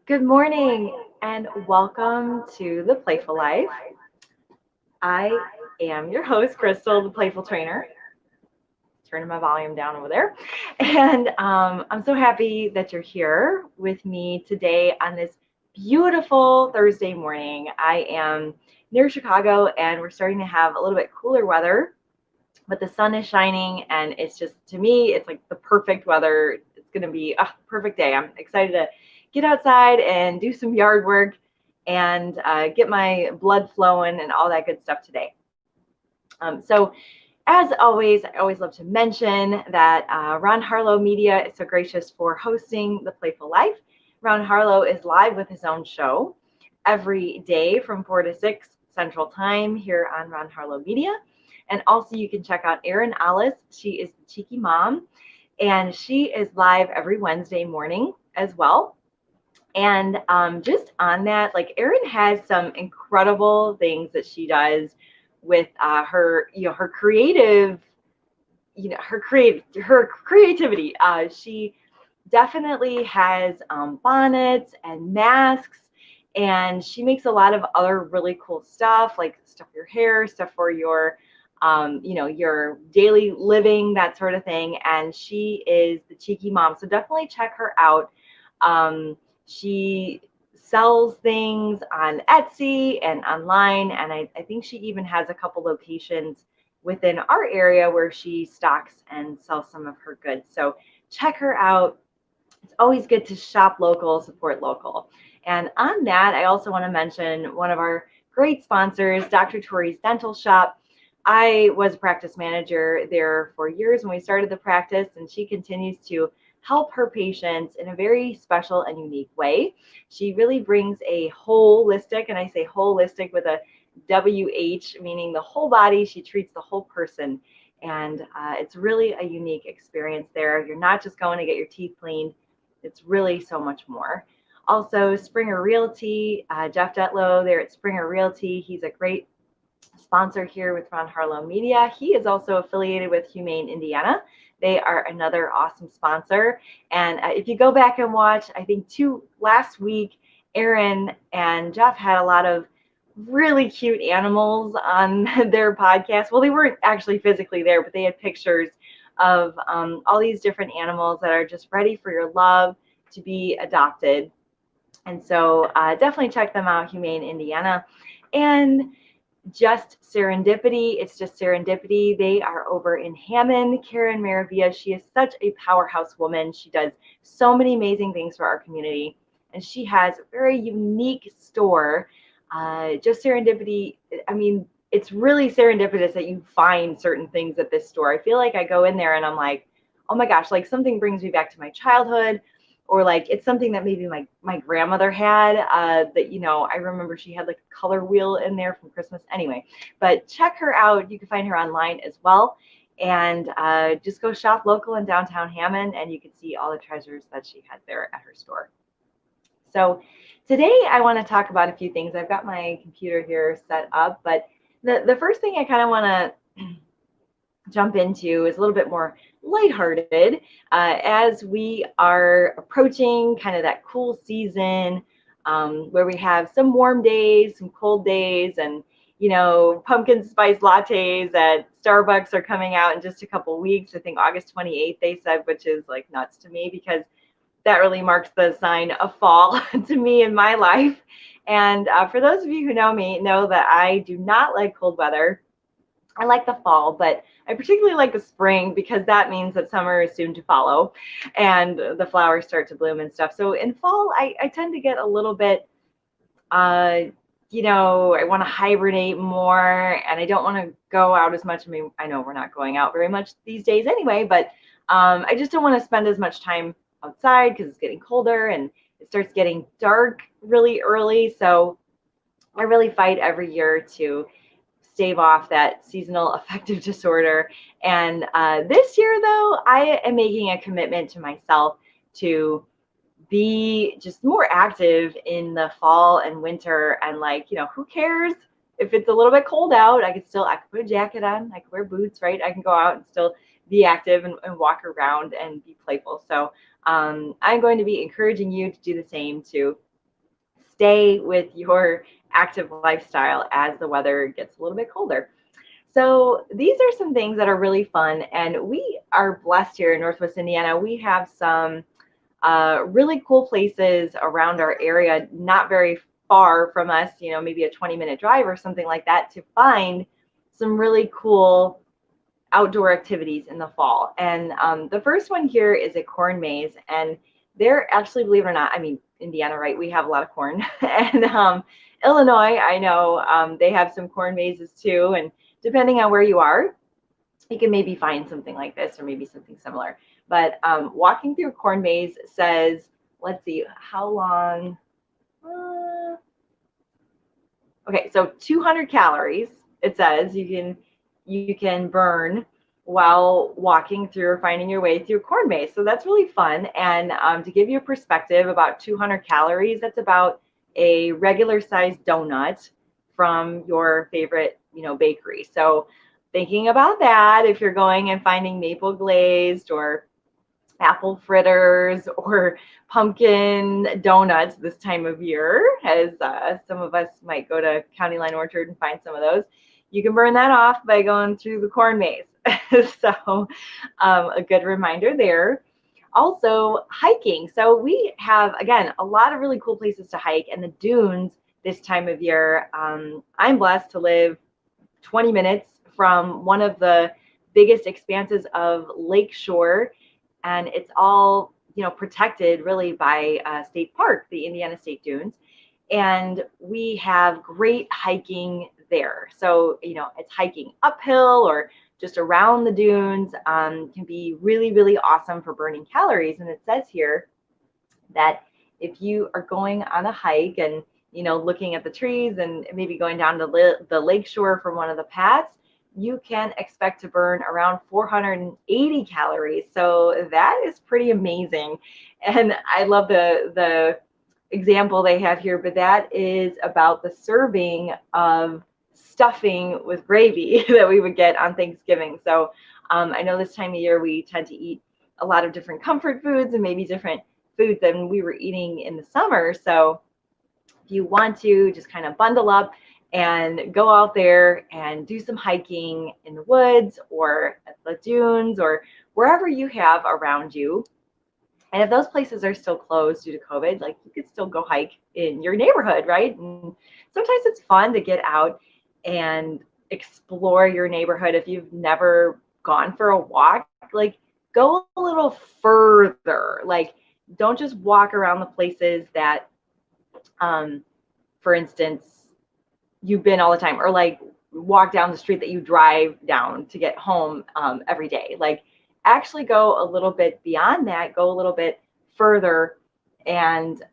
Good morning and welcome to the Playful Life. I am your host, Crystal, the Playful Trainer. Turning my volume down over there. And I'm so happy that you're here with me today on this beautiful Thursday morning. I am near Chicago and we're starting to have a little bit cooler weather, but the sun is shining and it's just, to me, it's like the perfect weather. It's going to be a perfect day. I'm excited to get outside and do some yard work and get my blood flowing and all that good stuff today. So as always, I always love to mention that Ron Harlow Media is so gracious for hosting The Playful Life. Ron Harlow is live with his own show every day from 4 to 6 Central Time here on Ron Harlow Media. And also you can check out Erin Alice. She is the Cheeky Mom, and she is live every Wednesday morning as well. And just on that, like Erin has some incredible things that she does with her, her creative, her creativity. She definitely has bonnets and masks, and she makes a lot of other really cool stuff, like stuff for your hair, stuff for your your daily living, that sort of thing. And she is the Cheeky Mom, so definitely check her out. She sells things on Etsy and online, and I think she even has a couple locations within our area where she stocks and sells some of her goods. So check her out. It's always good to shop local, support local. And on that, I also want to mention one of our great sponsors, Dr. Tori's Dental Shop. I was a practice manager there for years when we started the practice, and she continues to help her patients in a very special and unique way. She really brings a holistic, and I say holistic with a WH, meaning the whole body. She treats the whole person. And it's really a unique experience there. You're not just going to get your teeth cleaned. It's really so much more. Also, Springer Realty, Jeff Detlow there at Springer Realty. He's a great sponsor here with Ron Harlow Media. He is also affiliated with Humane Indiana. They are another awesome sponsor. And if you go back and watch, I think last week, Erin and Jeff had a lot of really cute animals on their podcast. Well, they weren't actually physically there, but they had pictures of all these different animals that are just ready for your love to be adopted. And so definitely check them out, Humane Indiana. And Just Serendipity. It's Just Serendipity. They are over in Hammond. Karen Maravilla, she is such a powerhouse woman. She does so many amazing things for our community. And she has a very unique store. Just Serendipity, I mean, it's really serendipitous that you find certain things at this store. I feel like I go in there and I'm like, oh my gosh, like something brings me back to my childhood, or like it's something that maybe my grandmother had that, I remember she had like a color wheel in there from Christmas. Anyway, but check her out. You can find her online as well. And just go shop local in downtown Hammond, and you can see all the treasures that she had there at her store. So today I want to talk about a few things. I've got my computer here set up, but the first thing I kind of want to jump into is a little bit more lighthearted as we are approaching kind of that cool season where we have some warm days, some cold days, and pumpkin spice lattes at Starbucks are coming out in just a couple weeks. I think August 28th they said, which is like nuts to me because that really marks the sign of fall to me in my life. And for those of you who know me, know that I do not like cold weather. I like the fall, but I particularly like the spring because that means that summer is soon to follow and the flowers start to bloom and stuff. So in fall, I tend to get a little bit, I want to hibernate more and I don't want to go out as much. I mean, I know we're not going out very much these days anyway, but I just don't want to spend as much time outside because it's getting colder and it starts getting dark really early. So I really fight every year to stave off that seasonal affective disorder. And this year, though, I am making a commitment to myself to be just more active in the fall and winter. And who cares if it's a little bit cold out? I can put a jacket on, I can wear boots, right? I can go out and still be active and walk around and be playful. So I'm going to be encouraging you to do the same, to stay with your active lifestyle as the weather gets a little bit colder. So these are some things that are really fun, and we are blessed here in Northwest Indiana. We have some really cool places around our area, not very far from us, maybe a 20-minute drive or something like that, to find some really cool outdoor activities in the fall. And the first one here is a corn maze, and they're actually, believe it or not, I mean, Indiana, right? We have a lot of corn. And Illinois, I know they have some corn mazes too. And depending on where you are, you can maybe find something like this or maybe something similar. But walking through a corn maze says, let's see, how long? Okay, so 200 calories, it says you can burn while walking through or finding your way through a corn maze. So that's really fun. And to give you a perspective, about 200 calories, that's about a regular sized donut from your favorite, bakery. So thinking about that, if you're going and finding maple glazed or apple fritters or pumpkin donuts this time of year, as some of us might go to County Line Orchard and find some of those, you can burn that off by going through the corn maze. So a good reminder there. Also, hiking. So we have, again, a lot of really cool places to hike, and the dunes this time of year. I'm blessed to live 20 minutes from one of the biggest expanses of lakeshore, and it's all protected really by state park, the Indiana State Dunes, and we have great hiking there. So it's hiking uphill or just around the dunes. Can be really, really awesome for burning calories. And it says here that if you are going on a hike and looking at the trees and maybe going down to the lakeshore from one of the paths, you can expect to burn around 480 calories. So that is pretty amazing. And I love the example they have here, but that is about the serving of stuffing with gravy that we would get on Thanksgiving. So I know this time of year we tend to eat a lot of different comfort foods and maybe different foods than we were eating in the summer. So if you want to just kind of bundle up and go out there and do some hiking in the woods or at the dunes or wherever you have around you. And if those places are still closed due to COVID, like, you could still go hike in your neighborhood, right? And sometimes it's fun to get out and explore your neighborhood. If you've never gone for a walk, like, go a little further. Like, don't just walk around the places that, for instance, you've been all the time, or like walk down the street that you drive down to get home every day. Like, actually go a little bit beyond that, go a little bit further, and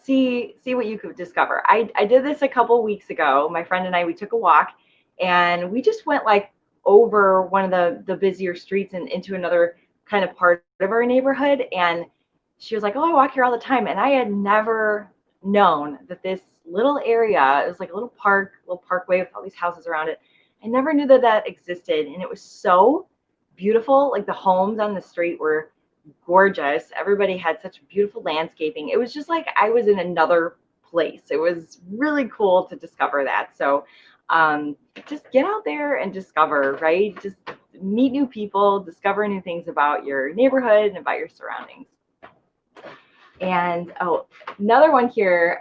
see what you could discover. I did this a couple weeks ago. My friend and I, we took a walk, and we just went like over one of the busier streets and into another kind of part of our neighborhood. And she was like, "Oh, I walk here all the time," and I had never known that this little area, it was like a little park, little parkway with all these houses around it. I never knew that existed, and it was so beautiful. Like, the homes on the street were gorgeous. Everybody had such beautiful landscaping. It was just like I was in another place. It was really cool to discover that. So just get out there and discover, right? Just meet new people, discover new things about your neighborhood and about your surroundings. And another one here,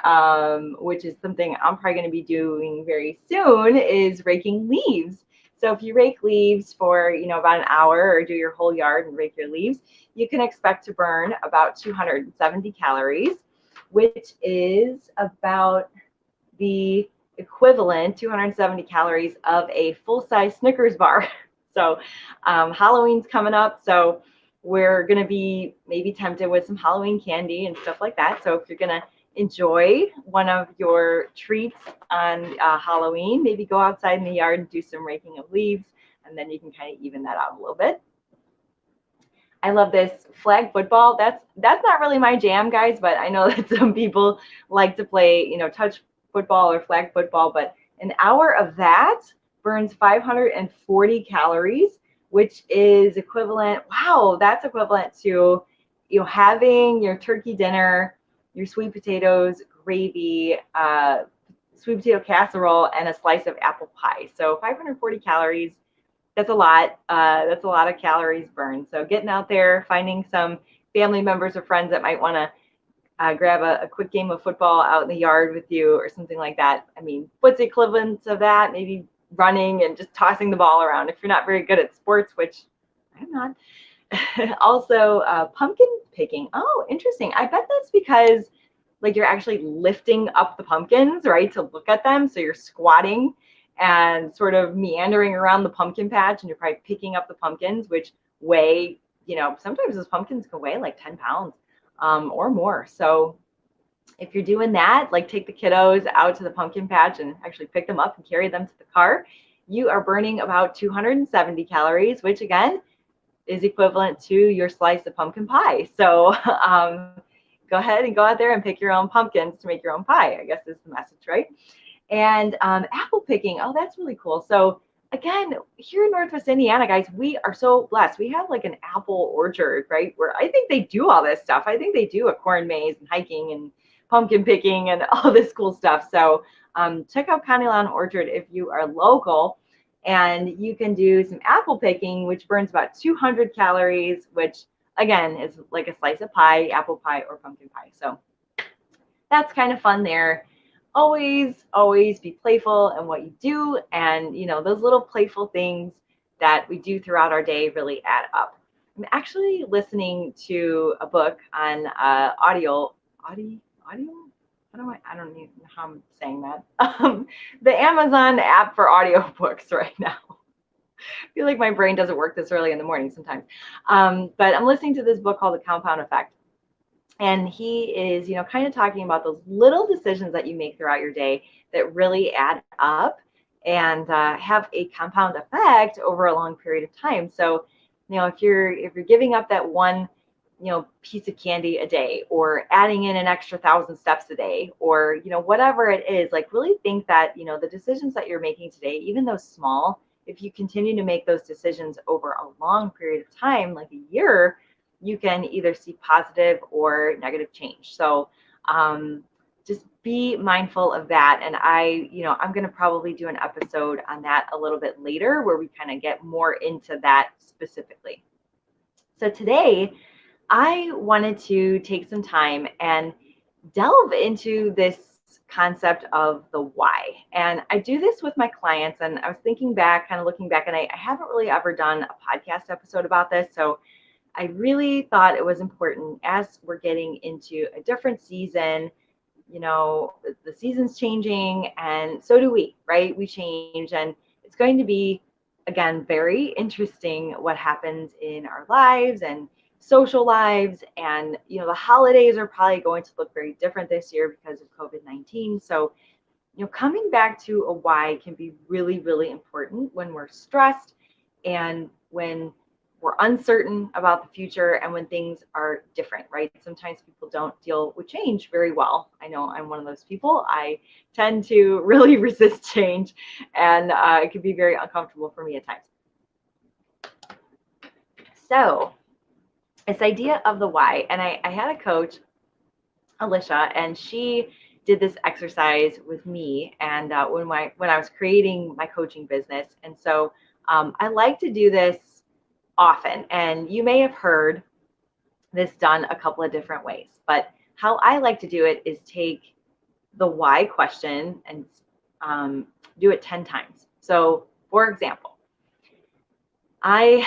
which is something I'm probably going to be doing very soon, is raking leaves. So if you rake leaves for about an hour, or do your whole yard and rake your leaves, you can expect to burn about 270 calories, which is about the equivalent, 270 calories, of a full-size Snickers bar. So Halloween's coming up, so we're going to be maybe tempted with some Halloween candy and stuff like that. So if you're going to enjoy one of your treats on Halloween, maybe go outside in the yard and do some raking of leaves, and then you can kind of even that out a little bit. I love this flag football. That's not really my jam, guys, but I know that some people like to play, touch football or flag football. But an hour of that burns 540 calories, which is equivalent. Wow, that's equivalent to having your turkey dinner, your sweet potatoes, gravy, sweet potato casserole, and a slice of apple pie. So 540 calories. That's a lot. That's a lot of calories burned. So getting out there, finding some family members or friends that might want to grab a quick game of football out in the yard with you or something like that. I mean, what's the equivalent of that? Maybe running and just tossing the ball around if you're not very good at sports, which I'm not. Also, pumpkin picking. Oh, interesting. I bet that's because like you're actually lifting up the pumpkins, right, to look at them. So you're squatting and sort of meandering around the pumpkin patch, and you're probably picking up the pumpkins, which weigh, sometimes those pumpkins can weigh like 10 pounds or more. So if you're doing that, like take the kiddos out to the pumpkin patch and actually pick them up and carry them to the car, you are burning about 270 calories, which again is equivalent to your slice of pumpkin pie. So go ahead and go out there and pick your own pumpkins to make your own pie, I guess is the message, right? And apple picking, oh, that's really cool. So again, here in Northwest Indiana, guys, we are so blessed. We have like an apple orchard, right? Where I think they do all this stuff. I think they do a corn maze and hiking and pumpkin picking and all this cool stuff. So check out Connie Lawn Orchard if you are local, and you can do some apple picking, which burns about 200 calories, which again is like a slice of pie, apple pie, or pumpkin pie. So that's kind of fun there. Always be playful in what you do, and those little playful things that we do throughout our day really add up. I'm actually listening to a book on audio. I don't even know how I'm saying that. The Amazon app for audiobooks right now. I feel like my brain doesn't work this early in the morning sometimes. But I'm listening to this book called The Compound Effect. And he is, kind of talking about those little decisions that you make throughout your day that really add up and have a compound effect over a long period of time. So, if you're giving up that one, piece of candy a day, or adding in an extra 1,000 steps a day, or whatever it is, like really think that the decisions that you're making today, even though small, if you continue to make those decisions over a long period of time, like a year, you can either see positive or negative change. So just be mindful of that. And I'm going to probably do an episode on that a little bit later where we kind of get more into that specifically. So today I wanted to take some time and delve into this concept of the why. And I do this with my clients, and I was thinking back, kind of looking back, and I haven't really ever done a podcast episode about this. So I really thought it was important as we're getting into a different season. The season's changing, and so do we, right? We change, and it's going to be, again, very interesting what happens in our lives and social lives. And, the holidays are probably going to look very different this year because of COVID-19. So, coming back to a why can be really, really important when we're stressed and when we're uncertain about the future and when things are different, right? Sometimes people don't deal with change very well. I know I'm one of those people. I tend to really resist change, and it can be very uncomfortable for me at times. So this idea of the why, and I had a coach, Alicia, and she did this exercise with me, and when I was creating my coaching business. And so I like to do this often, and you may have heard this done a couple of different ways, but how I like to do it is take the why question and do it 10 times. So for example, I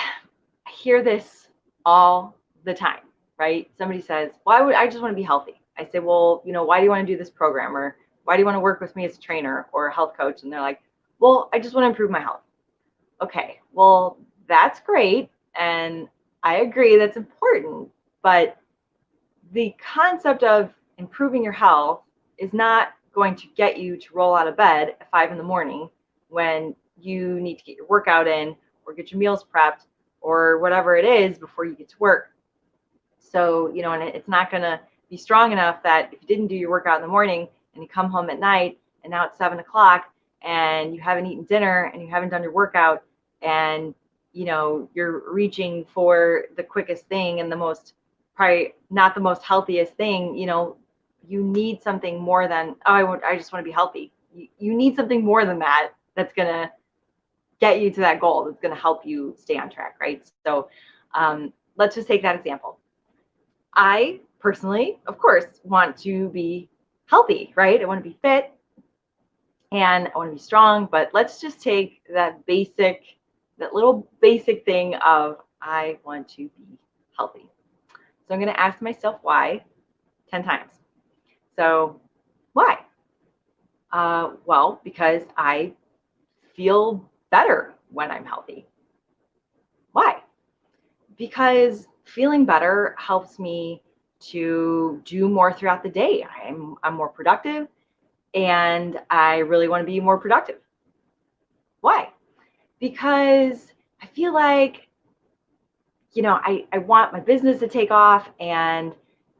hear this all the time, right? Somebody says, well, I just want to be healthy. I say, well, why do you want to do this program? Or why do you want to work with me as a trainer or a health coach? And they're like, well, I just want to improve my health. Okay, well, that's great. And I agree that's important, but the concept of improving your health is not going to get you to roll out of bed at 5 a.m. when you need to get your workout in or get your meals prepped or whatever it is before you get to work. So, and it's not going to be strong enough that if you didn't do your workout in the morning and you come home at night and now it's 7 o'clock and you haven't eaten dinner and you haven't done your workout and you're reaching for the quickest thing and the most, probably not the most healthiest thing, you need something more than, oh, I just want to be healthy. You need something more than that that's going to get you to that goal, that's going to help you stay on track, right? So let's just take that example. I personally, of course, want to be healthy, right? I want to be fit and I want to be strong, but let's just take that little basic thing of I want to be healthy. So I'm going to ask myself why 10 times. So why? Well, because I feel better when I'm healthy. Why? Because feeling better helps me to do more throughout the day. I'm more productive and I really want to be more productive. Why? Because I feel like, I want my business to take off and,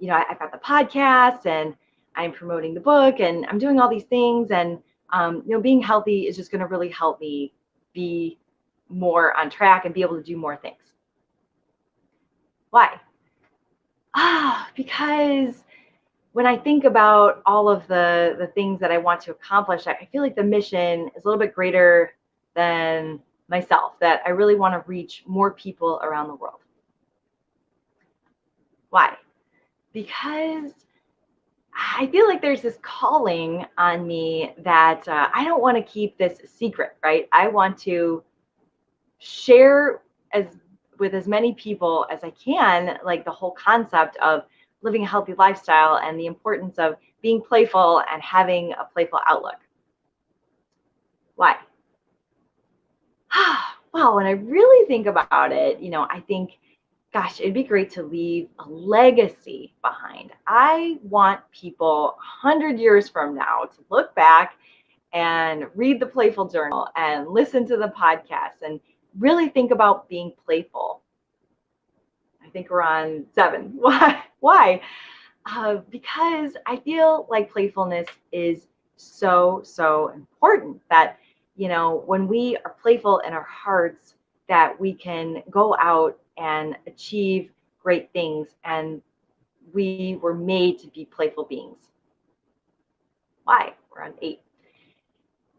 I've got the podcast and I'm promoting the book and I'm doing all these things. And, being healthy is just going to really help me be more on track and be able to do more things. Why? Because when I think about all of the things that I want to accomplish, I feel like the mission is a little bit greater than myself, that I really want to reach more people around the world. Why? Because I feel like there's this calling on me that I don't want to keep this secret, right? I want to share with as many people as I can, like the whole concept of living a healthy lifestyle and the importance of being playful and having a playful outlook. Why? Well, when I really think about it, I think, gosh, it'd be great to leave a legacy behind. I want people 100 years from now to look back and read the Playful Journal and listen to the podcast and really think about being playful. I think we're on 7. Why? Because I feel like playfulness is so, so important that, when we are playful in our hearts, that we can go out and achieve great things. And we were made to be playful beings. Why? We're on 8.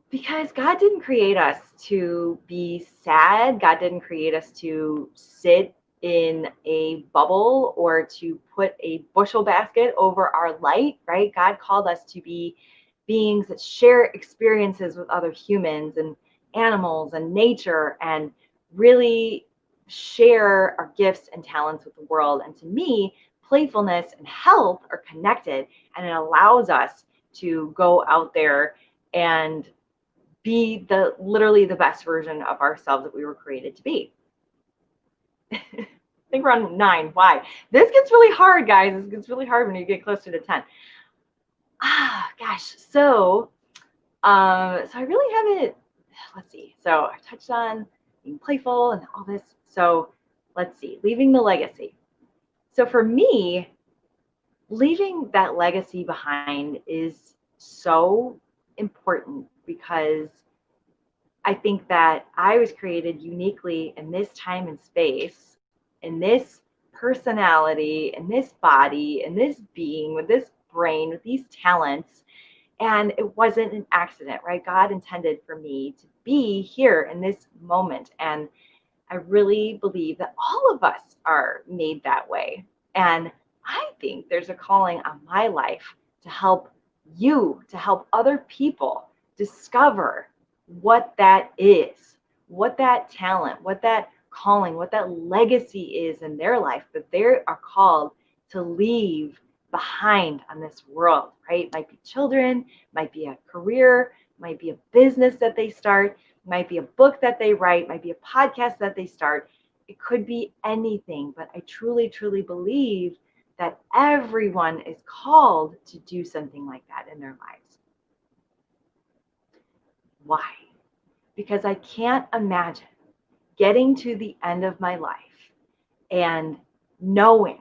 Because God didn't create us to be sad. God didn't create us to sit in a bubble or to put a bushel basket over our light, right? God called us to be beings that share experiences with other humans and animals and nature and really share our gifts and talents with the world. And to me, playfulness and health are connected, and it allows us to go out there and be literally the best version of ourselves that we were created to be. I think we're on 9. Why? This gets really hard, guys. This gets really hard when you get closer to 10. Gosh. So I really haven't, let's see. So I touched on being playful and all this. So let's see, leaving the legacy. So for me, leaving that legacy behind is so important because I think that I was created uniquely in this time and space, in this personality, in this body, in this being, with this brain, with these talents. And it wasn't an accident, right? God intended for me to be here in this moment. And I really believe that all of us are made that way. And I think there's a calling on my life to help you, to help other people discover what that is, what that talent, what that calling, what that legacy is in their life that they are called to leave behind on this world, right? Might be children, might be a career, might be a business that they start, might be a book that they write, might be a podcast that they start. It could be anything, but I truly, truly believe that everyone is called to do something like that in their lives. Why? Because I can't imagine getting to the end of my life and knowing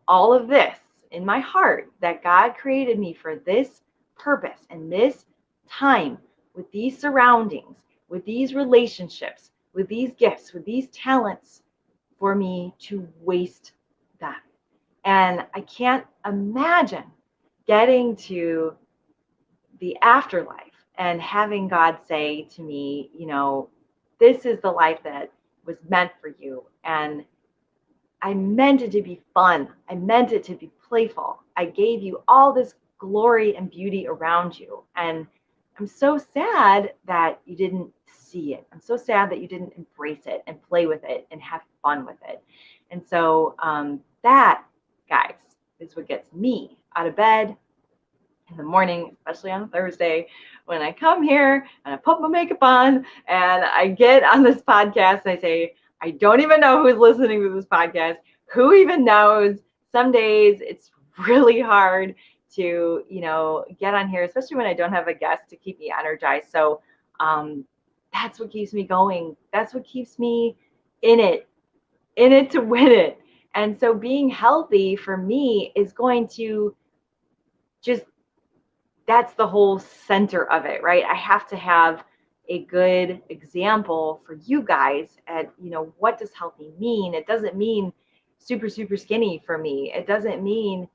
all of this in my heart, that God created me for this purpose and this time, with these surroundings, with these relationships, with these gifts, with these talents, for me to waste them. And I can't imagine getting to the afterlife and having God say to me, this is the life that was meant for you. And I meant it to be fun. I meant it to be playful. I gave you all this glory and beauty around you. And I'm so sad that you didn't see it. I'm so sad that you didn't embrace it and play with it and have fun with it. And so that, guys, is what gets me out of bed in the morning, especially on a Thursday, when I come here and I put my makeup on and I get on this podcast and I say, I don't even know who's listening to this podcast. Who even knows? Some days it's really hard to, get on here, especially when I don't have a guest to keep me energized. So that's what keeps me going. That's what keeps me in it to win it. And so being healthy for me is going to just, that's the whole center of it, right? I have to have a good example for you guys at, what does healthy mean? It doesn't mean super, super skinny for me. It doesn't mean,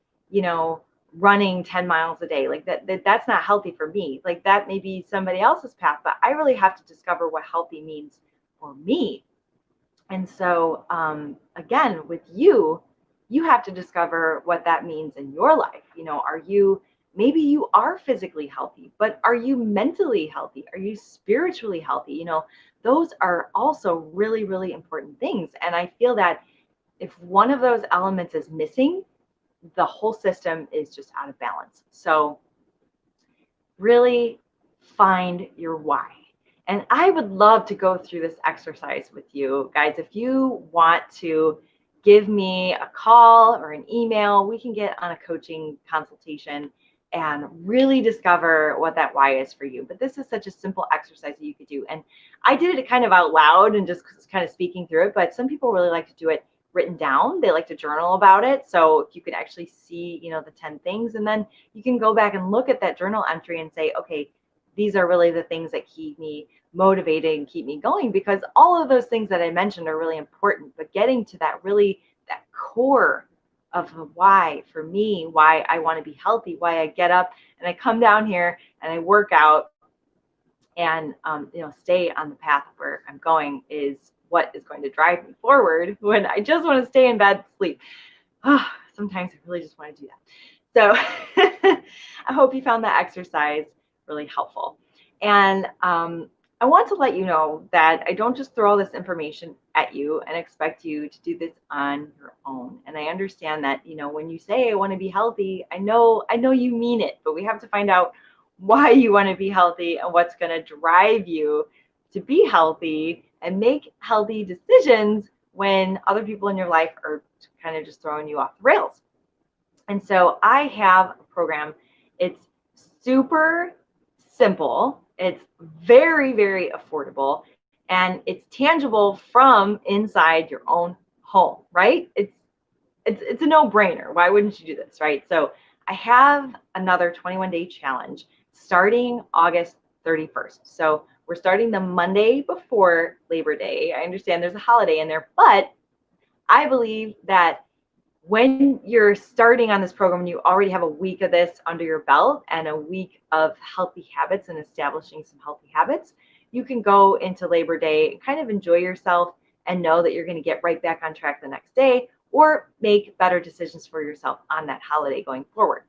running 10 miles a day. Like that's not healthy for me. Like that may be somebody else's path, but I really have to discover what healthy means for me. And so, again, with you have to discover what that means in your life. Maybe you are physically healthy, but are you mentally healthy? Are you spiritually healthy? Those are also really, really important things. And I feel that if one of those elements is missing, the whole system is just out of balance. So really find your why. And I would love to go through this exercise with you guys. If you want to give me a call or an email, we can get on a coaching consultation and really discover what that why is for you. But this is such a simple exercise that you could do. And I did it kind of out loud and just kind of speaking through it, but some people really like to do it written down. They like to journal about it. So if you could actually see, the 10 things, and then you can go back and look at that journal entry and say, okay, these are really the things that keep me motivated and keep me going, because all of those things that I mentioned are really important, but getting to that core of the why for me, why I want to be healthy, why I get up and I come down here and I work out and stay on the path where I'm going is what is going to drive me forward when I just want to stay in bed and sleep. Sometimes I really just want to do that. So I hope you found that exercise really helpful. And I want to let you know that I don't just throw this information at you and expect you to do this on your own. And I understand that, when you say I want to be healthy, I know you mean it, but we have to find out why you want to be healthy and what's going to drive you to be healthy and make healthy decisions when other people in your life are kind of just throwing you off the rails. And so I have a program. It's super simple. It's very, very affordable, and it's tangible from inside your own home, right? It's a no-brainer. Why wouldn't you do this, right? So I have another 21-day challenge starting August 31st. So we're starting the Monday before Labor Day. I understand there's a holiday in there, but I believe that when you're starting on this program, you already have a week of this under your belt and a week of healthy habits and establishing some healthy habits, you can go into Labor Day and kind of enjoy yourself and know that you're going to get right back on track the next day, or make better decisions for yourself on that holiday going forward.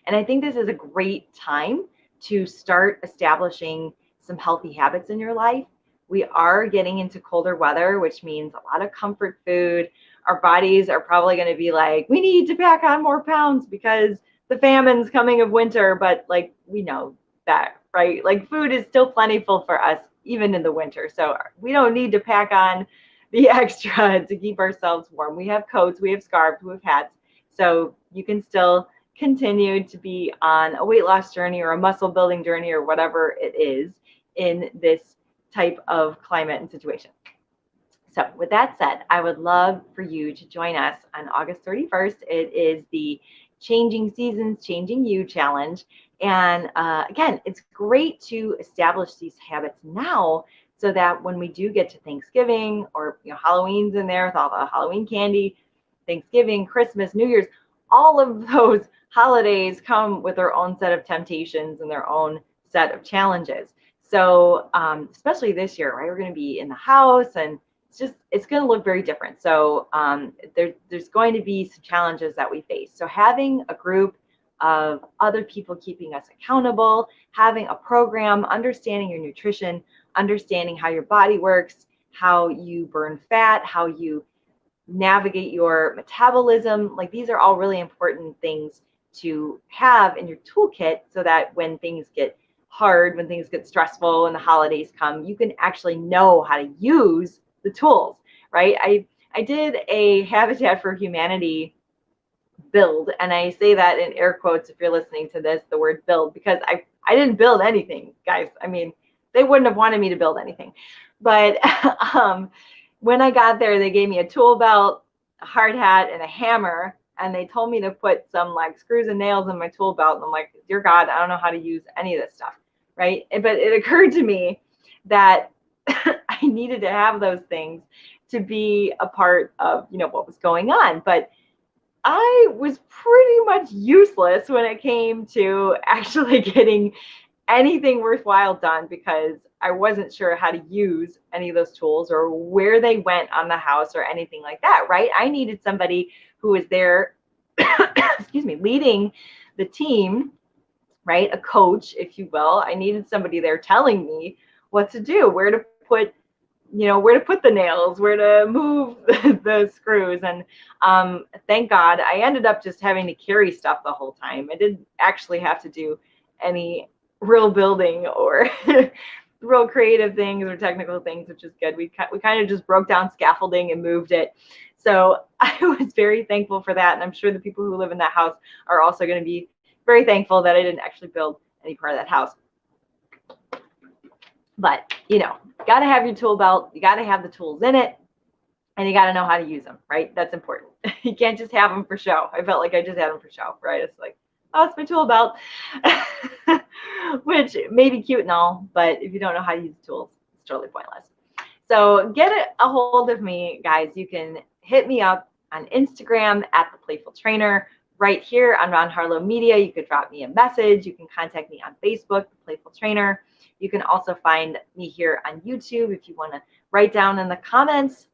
And I think this is a great time to start establishing some healthy habits in your life. We are getting into colder weather, which means a lot of comfort food. Our bodies are probably going to be like, we need to pack on more pounds because the famine's coming of winter. But we know that, right? Food is still plentiful for us, even in the winter. So we don't need to pack on the extra to keep ourselves warm. We have coats, we have scarves, we have hats. So you can still continue to be on a weight loss journey or a muscle building journey or whatever it is in this type of climate and situation. So with that said, I would love for you to join us on August 31st. It is the Changing Seasons, Changing You Challenge. And again, it's great to establish these habits now so that when we do get to Thanksgiving or Halloween's in there with all the Halloween candy, Thanksgiving, Christmas, New Year's, all of those holidays come with their own set of temptations and their own set of challenges. So especially this year, right? We're going to be in the house, and it's going to look very different. So there's going to be some challenges that we face. So having a group of other people keeping us accountable, having a program, understanding your nutrition, understanding how your body works, how you burn fat, how you navigate your metabolism. Like, these are all really important things to have in your toolkit so that when things get hard, when things get stressful, when the holidays come, you can actually know how to use the tools, right? I did a Habitat for Humanity build, and I say that in air quotes if you're listening to this, the word build, because I didn't build anything, guys. I mean, they wouldn't have wanted me to build anything. But when I got there, they gave me a tool belt, a hard hat, and a hammer, and they told me to put some like screws and nails in my tool belt. And I'm like, dear God, I don't know how to use any of this stuff, right? But it occurred to me that I needed to have those things to be a part of, what was going on. But I was pretty much useless when it came to actually getting anything worthwhile done, because I wasn't sure how to use any of those tools or where they went on the house or anything like that, right? I needed somebody who was there, excuse me, leading the team, right? A coach, if you will. I needed somebody there telling me what to do, where to put the nails, where to move the screws. And thank God I ended up just having to carry stuff the whole time. I didn't actually have to do any real building or real creative things or technical things, which is good. We kind of just broke down scaffolding and moved it. So I was very thankful for that. And I'm sure the people who live in that house are also going to be very thankful that I didn't actually build any part of that house. But, got to have your tool belt. You got to have the tools in it, and you got to know how to use them, right? That's important. You can't just have them for show. I felt like I just had them for show, right? It's like, oh, it's my tool belt, which may be cute and all, but if you don't know how to use the tools, it's totally pointless. So get a hold of me, guys. You can hit me up on Instagram at The Playful Trainer, right here on Ron Harlow Media. You could drop me a message. You can contact me on Facebook, The Playful Trainer. You can also find me here on YouTube if you want to write down in the comments,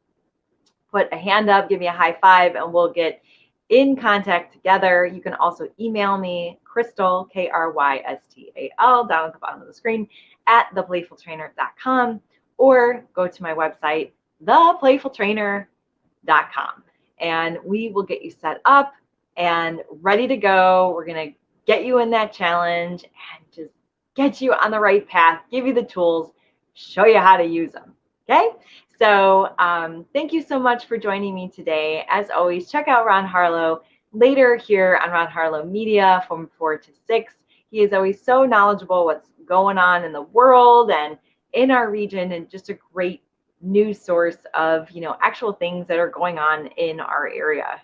put a hand up, give me a high five, and we'll get in contact together. You can also email me, Crystal, Krystal, down at the bottom of the screen, at theplayfultrainer.com, or go to my website, theplayfultrainer.com, and we will get you set up and ready to go. We're going to get you in that challenge and just get you on the right path, give you the tools, show you how to use them. Okay? So thank you so much for joining me today. As always, check out Ron Harlow later here on Ron Harlow Media from 4 to 6. He is always so knowledgeable what's going on in the world and in our region, and just a great news source of, actual things that are going on in our area.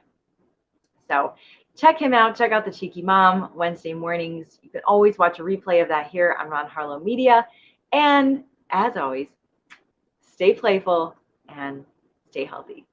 So check him out. Check out The Cheeky Mom Wednesday mornings. You can always watch a replay of that here on Ron Harlow Media. And as always, stay playful and stay healthy.